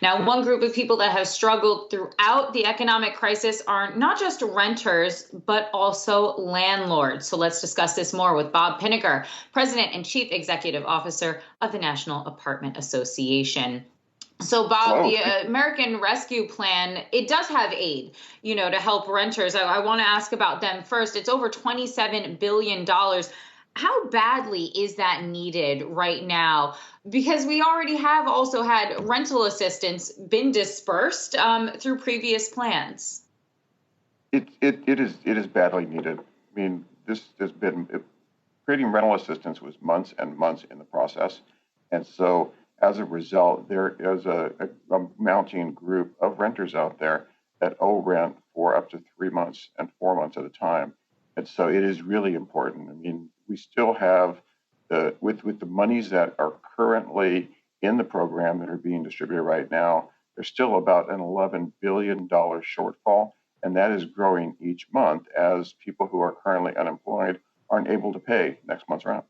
Now, one group of people that have struggled throughout the economic crisis are not just renters, but also landlords. So let's discuss this more with Bob Pinnegar, President and Chief Executive Officer of the National Apartment Association. So, Bob, Hello. the American Rescue Plan, it does have aid, to help renters. I want to ask about them first. It's over $27 billion. How badly is that needed right now? Because we already have also had rental assistance been dispersed through previous plans. It is badly needed. I mean, this has been creating rental assistance was months and months in the process, and so as a result, there is a mounting group of renters out there that owe rent for up to 3 months and 4 months at a time, and so it is really important. I mean, we still have with the monies that are currently in the program that are being distributed right now, there's still about an $11 billion shortfall. And that is growing each month as people who are currently unemployed aren't able to pay next month's rent.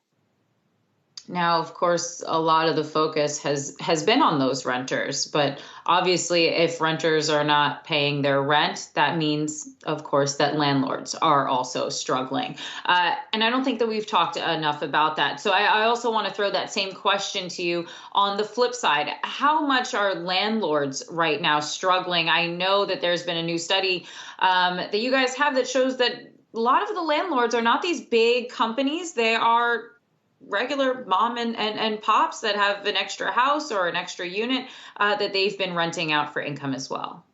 Now, of course, a lot of the focus has been on those renters, but obviously if renters are not paying their rent, that means, of course, that landlords are also struggling. And I don't think that we've talked enough about that. So I also want to throw that same question to you on the flip side. How much are landlords right now struggling? I know that there's been a new study that you guys have that shows that a lot of the landlords are not these big companies. They are regular mom and pops that have an extra house or an extra unit that they've been renting out for income as well.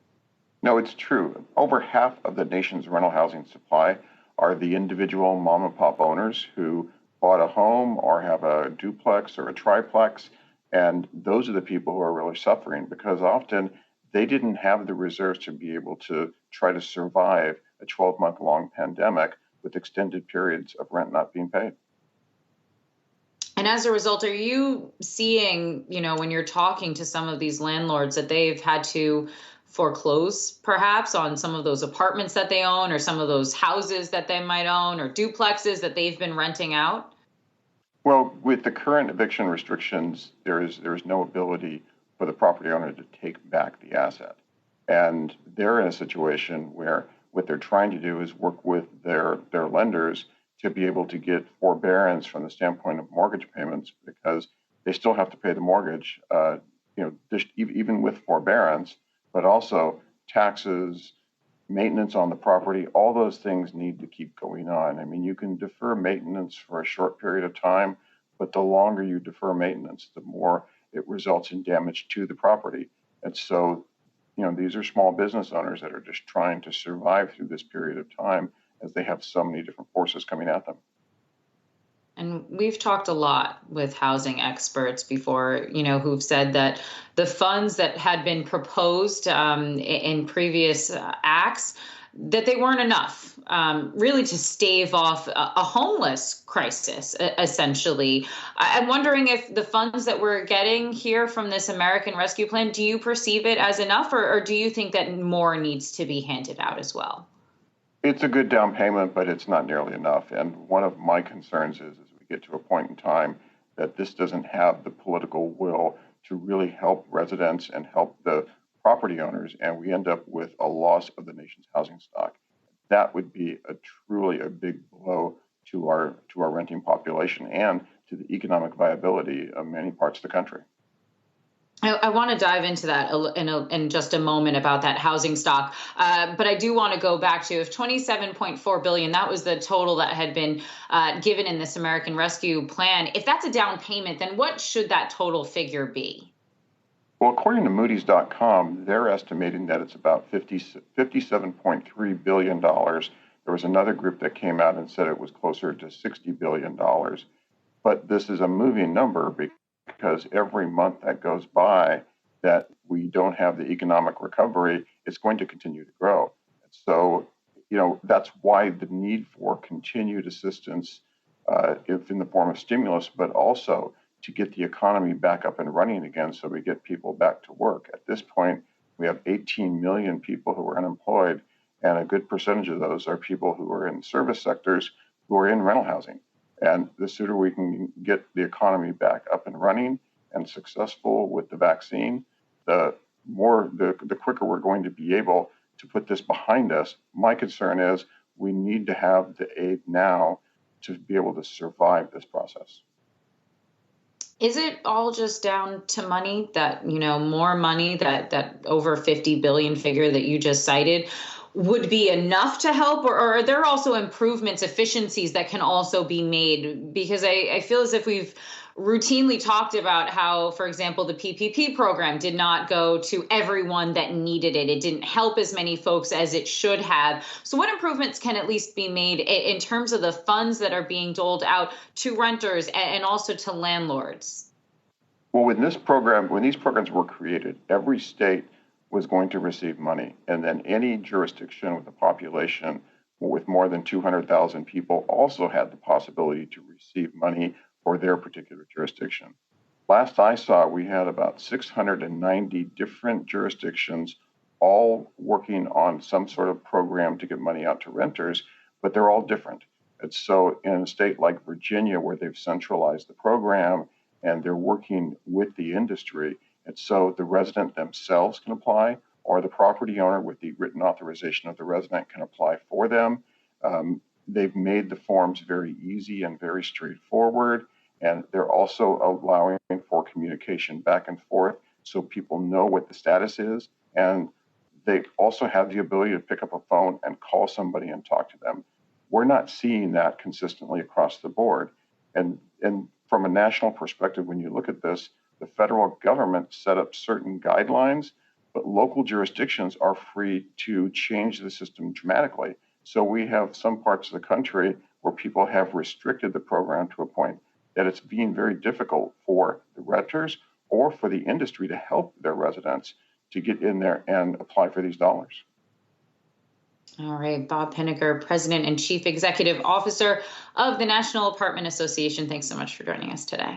No, it's true. Over half of the nation's rental housing supply are the individual mom and pop owners who bought a home or have a duplex or a triplex. And those are the people who are really suffering because often they didn't have the reserves to be able to try to survive a 12-month-long pandemic with extended periods of rent not being paid. And as a result, are you seeing, when you're talking to some of these landlords that they've had to foreclose perhaps on some of those apartments that they own or some of those houses that they might own or duplexes that they've been renting out? Well, with the current eviction restrictions, there is no ability for the property owner to take back the asset. And they're in a situation where what they're trying to do is work with their lenders to be able to get forbearance from the standpoint of mortgage payments because they still have to pay the mortgage, even with forbearance, but also taxes, maintenance on the property, all those things need to keep going on. I mean, you can defer maintenance for a short period of time, but the longer you defer maintenance, the more it results in damage to the property. And so, these are small business owners that are just trying to survive through this period of time as they have so many different forces coming at them. And we've talked a lot with housing experts before, who've said that the funds that had been proposed in previous acts, that they weren't enough really to stave off a homeless crisis, essentially. I'm wondering if the funds that we're getting here from this American Rescue Plan, do you perceive it as enough or do you think that more needs to be handed out as well? It's a good down payment, but it's not nearly enough. And one of my concerns is as we get to a point in time that this doesn't have the political will to really help residents and help the property owners, and we end up with a loss of the nation's housing stock. That would be truly a big blow to our renting population and to the economic viability of many parts of the country. I want to dive into that in just a moment about that housing stock. But I do want to go back to if $27.4 billion, that was the total that had been given in this American Rescue Plan. If that's a down payment, then what should that total figure be? Well, according to Moody's.com, they're estimating that it's about $57.3 billion. There was another group that came out and said it was closer to $60 billion. But this is a moving number because every month that goes by that we don't have the economic recovery, it's going to continue to grow. So, that's why the need for continued assistance, if in the form of stimulus, but also to get the economy back up and running again so we get people back to work. At this point, we have 18 million people who are unemployed, and a good percentage of those are people who are in service sectors who are in rental housing. And the sooner we can get the economy back up and running and successful with the vaccine, the the quicker we're going to be able to put this behind us. My concern is we need to have the aid now to be able to survive this process. Is it all just down to money, that, more money, that over 50 billion figure that you just cited would be enough to help, or are there also improvements, efficiencies that can also be made? Because I feel as if we've routinely talked about how, for example, the PPP program did not go to everyone that needed it. It didn't help as many folks as it should have. So what improvements can at least be made in terms of the funds that are being doled out to renters and also to landlords? Well, when these programs were created, every state was going to receive money. And then any jurisdiction with a population with more than 200,000 people also had the possibility to receive money for their particular jurisdiction. Last I saw, we had about 690 different jurisdictions all working on some sort of program to give money out to renters, but they're all different. And so in a state like Virginia, where they've centralized the program and they're working with the industry, and so the resident themselves can apply, or the property owner with the written authorization of the resident can apply for them. They've made the forms very easy and very straightforward, and they're also allowing for communication back and forth so people know what the status is. And they also have the ability to pick up a phone and call somebody and talk to them. We're not seeing that consistently across the board. And from a national perspective, when you look at this, the federal government set up certain guidelines, but local jurisdictions are free to change the system dramatically. So we have some parts of the country where people have restricted the program to a point that it's being very difficult for the renters or for the industry to help their residents to get in there and apply for these dollars. All right, Bob Pinnegar, President and Chief Executive Officer of the National Apartment Association. Thanks so much for joining us today.